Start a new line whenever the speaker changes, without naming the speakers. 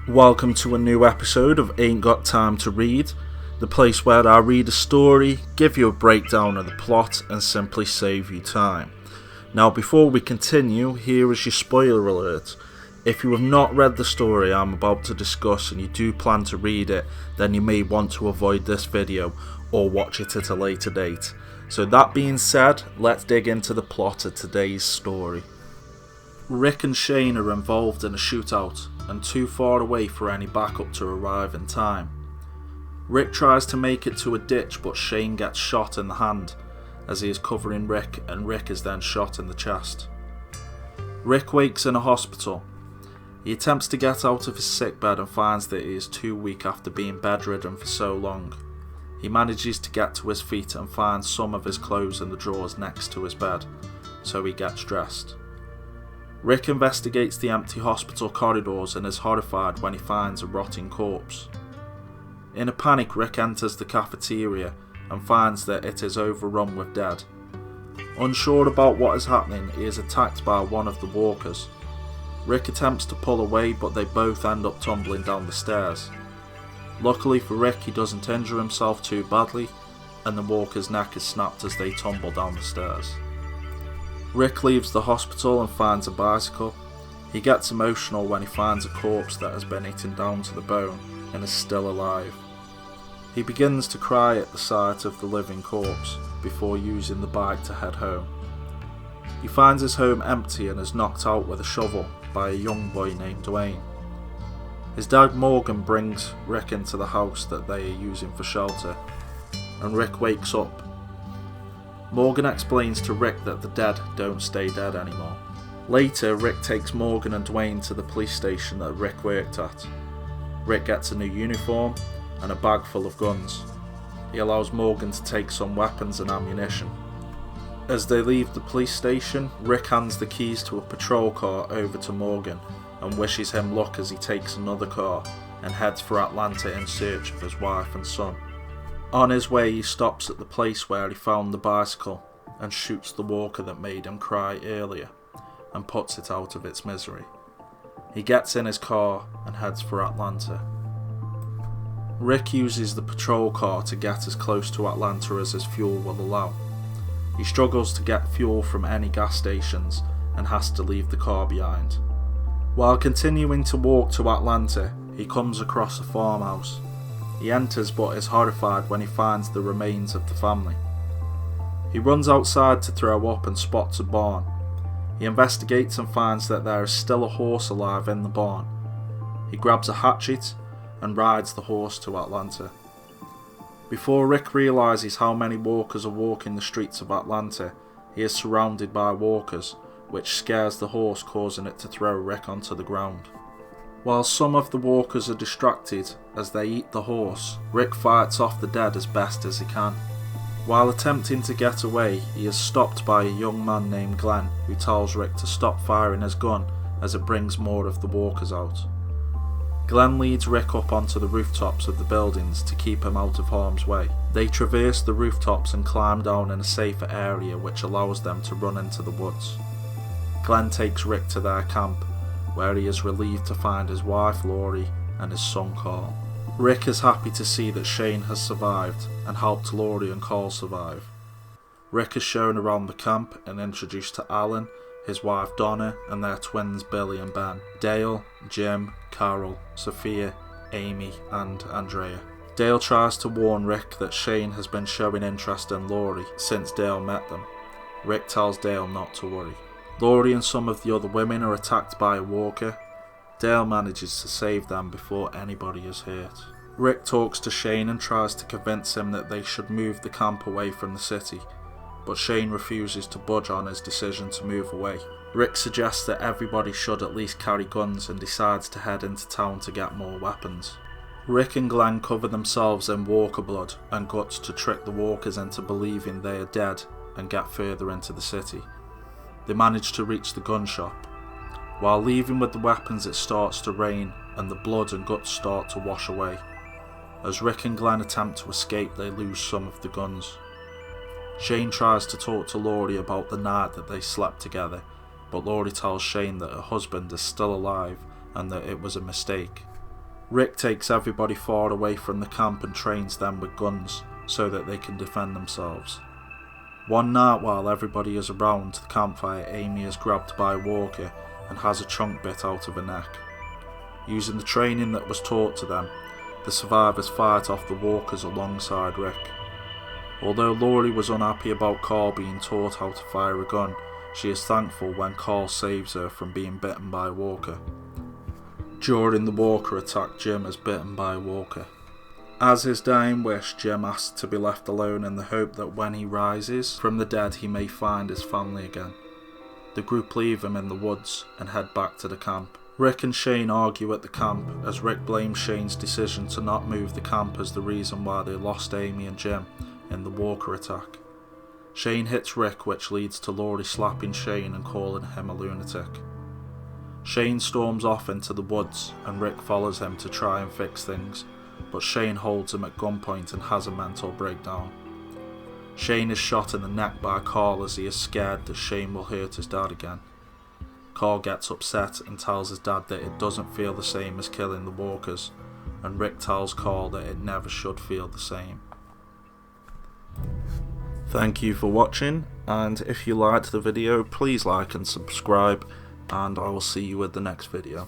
Welcome to a new episode of Ain't Got Time to Read, the place where I read a story, give you a breakdown of the plot, and simply save you time. Now, before we continue, here is your spoiler alert. If you have not read the story I'm about to discuss and you do plan to read it, then you may want to avoid this video or watch it at a later date. So that being said, let's dig into the plot of today's story. Rick and Shane are involved in a shootout and too far away for any backup to arrive in time. Rick tries to make it to a ditch, but Shane gets shot in the hand as he is covering Rick, and Rick is then shot in the chest. Rick wakes in a hospital. He attempts to get out of his sickbed and finds that he is too weak after being bedridden for so long. He manages to get to his feet and finds some of his clothes in the drawers next to his bed, so he gets dressed. Rick investigates the empty hospital corridors and is horrified when he finds a rotting corpse. In a panic, Rick enters the cafeteria and finds that it is overrun with dead. Unsure about what is happening, he is attacked by one of the walkers. Rick attempts to pull away, but they both end up tumbling down the stairs. Luckily for Rick, he doesn't injure himself too badly, and the walker's neck is snapped as they tumble down the stairs. Rick leaves the hospital and finds a bicycle. He gets emotional when he finds a corpse that has been eaten down to the bone and is still alive. He begins to cry at the sight of the living corpse before using the bike to head home. He finds his home empty and is knocked out with a shovel by a young boy named Dwayne. His dad Morgan brings Rick into the house that they are using for shelter, and Rick wakes up. Morgan explains to Rick that the dead don't stay dead anymore. Later, Rick takes Morgan and Dwayne to the police station that Rick worked at. Rick gets a new uniform and a bag full of guns. He allows Morgan to take some weapons and ammunition. As they leave the police station, Rick hands the keys to a patrol car over to Morgan and wishes him luck as he takes another car and heads for Atlanta in search of his wife and son. On his way, he stops at the place where he found the bicycle and shoots the walker that made him cry earlier and puts it out of its misery. He gets in his car and heads for Atlanta. Rick uses the patrol car to get as close to Atlanta as his fuel will allow. He struggles to get fuel from any gas stations and has to leave the car behind. While continuing to walk to Atlanta, he comes across a farmhouse. He enters but is horrified when he finds the remains of the family. He runs outside to throw up and spots a barn. He investigates and finds that there is still a horse alive in the barn. He grabs a hatchet and rides the horse to Atlanta. Before Rick realises how many walkers are walking the streets of Atlanta, he is surrounded by walkers, which scares the horse, causing it to throw Rick onto the ground. While some of the walkers are distracted as they eat the horse, Rick fights off the dead as best as he can. While attempting to get away, he is stopped by a young man named Glenn, who tells Rick to stop firing his gun as it brings more of the walkers out. Glenn leads Rick up onto the rooftops of the buildings to keep him out of harm's way. They traverse the rooftops and climb down in a safer area which allows them to run into the woods. Glenn takes Rick to their camp, where he is relieved to find his wife Laurie and his son Carl. Rick is happy to see that Shane has survived and helped Laurie and Carl survive. Rick is shown around the camp and introduced to Alan, his wife Donna, and their twins Billy and Ben, Dale, Jim, Carol, Sophia, Amy, and Andrea. Dale tries to warn Rick that Shane has been showing interest in Laurie since Dale met them. Rick tells Dale not to worry. Laurie and some of the other women are attacked by a walker. Dale manages to save them before anybody is hurt. Rick talks to Shane and tries to convince him that they should move the camp away from the city, but Shane refuses to budge on his decision to move away. Rick suggests that everybody should at least carry guns and decides to head into town to get more weapons. Rick and Glenn cover themselves in walker blood and guts to trick the walkers into believing they are dead and get further into the city. They manage to reach the gun shop. While leaving with the weapons, it starts to rain and the blood and guts start to wash away. As Rick and Glenn attempt to escape, they lose some of the guns. Shane tries to talk to Laurie about the night that they slept together, but Laurie tells Shane that her husband is still alive and that it was a mistake. Rick takes everybody far away from the camp and trains them with guns so that they can defend themselves. One night while everybody is around the campfire, Amy is grabbed by Walker and has a chunk bit out of her neck. Using the training that was taught to them, the survivors fight off the walkers alongside Rick. Although Laurie was unhappy about Carl being taught how to fire a gun, she is thankful when Carl saves her from being bitten by Walker. During the Walker attack, Jim is bitten by Walker. As his dying wish, Jim asks to be left alone in the hope that when he rises from the dead he may find his family again. The group leave him in the woods and head back to the camp. Rick and Shane argue at the camp as Rick blames Shane's decision to not move the camp as the reason why they lost Amy and Jim in the Walker attack. Shane hits Rick, which leads to Laurie slapping Shane and calling him a lunatic. Shane storms off into the woods and Rick follows him to try and fix things, but Shane holds him at gunpoint and has a mental breakdown. Shane is shot in the neck by Carl as he is scared that Shane will hurt his dad again. Carl gets upset and tells his dad that it doesn't feel the same as killing the walkers, and Rick tells Carl that it never should feel the same. Thank you for watching, and if you liked the video please like and subscribe, and I will see you with the next video.